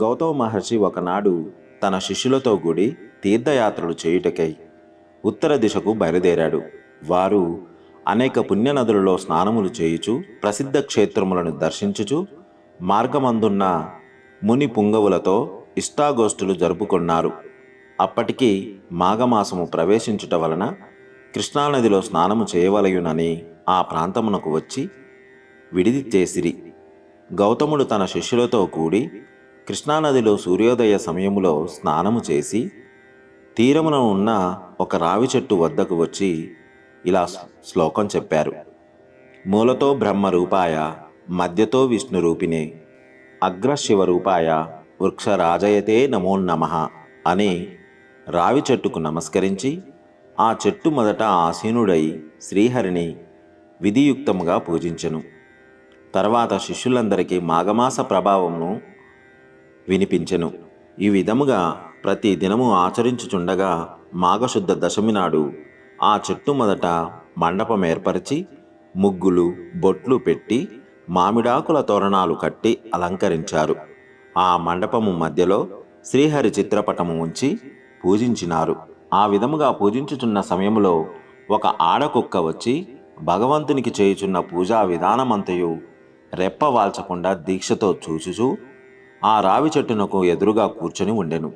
గౌతమ మహర్షి ఒకనాడు తన శిష్యులతో కూడి తీర్థయాత్రలు చేయుటకై ఉత్తర దిశకు బయలుదేరాడు. వారు అనేక పుణ్యనదులలో స్నానములు చేయుచు ప్రసిద్ధ క్షేత్రములను దర్శించుచు మార్గమందున్న ముని పుంగవులతో ఇష్టాగోష్ఠులు జరుపుకున్నారు. అప్పటికి మాఘమాసము ప్రవేశించుట వలన కృష్ణానదిలో స్నానము చేయవలయునని ఆ ప్రాంతమునకు వచ్చి విడిది చేసిరి. గౌతముడు తన శిష్యులతో కూడి కృష్ణానదిలో సూర్యోదయ సమయములో స్నానము చేసి తీరమున ఉన్న ఒక రావి చెట్టు వద్దకు వచ్చి ఇలా శ్లోకం చెప్పారు. మూలతో బ్రహ్మ రూపాయ మధ్యతో విష్ణు రూపిణే అగ్రశివ రూపాయ వృక్షరాజయతే నమోన్నమః అని రావి చెట్టుకు నమస్కరించి ఆ చెట్టు మొదట ఆసీనుడై శ్రీహరిని విధియుక్తముగా పూజించెను. తర్వాత శిష్యులందరికీ మాఘమాస ప్రభావమును వినిపించెను. ఈ విధముగా ప్రతి దినము ఆచరించుచుండగా మాఘశుద్ధ దశమి నాడు ఆ చెట్టు మొదట మండపం ఏర్పరిచి ముగ్గులు బొట్లు పెట్టి మామిడాకుల తోరణాలు కట్టి అలంకరించారు. ఆ మండపము మధ్యలో శ్రీహరి చిత్రపటము ఉంచి పూజించినారు. ఆ విధముగా పూజించుచున్న సమయంలో ఒక ఆడకుక్క వచ్చి భగవంతునికి చేయుచున్న పూజా విధానమంతయు రెప్పవాల్చకుండా దీక్షతో చూచుచూ ఆ రావి చెట్టునకు ఎదురుగా కూర్చొని ఉండెను.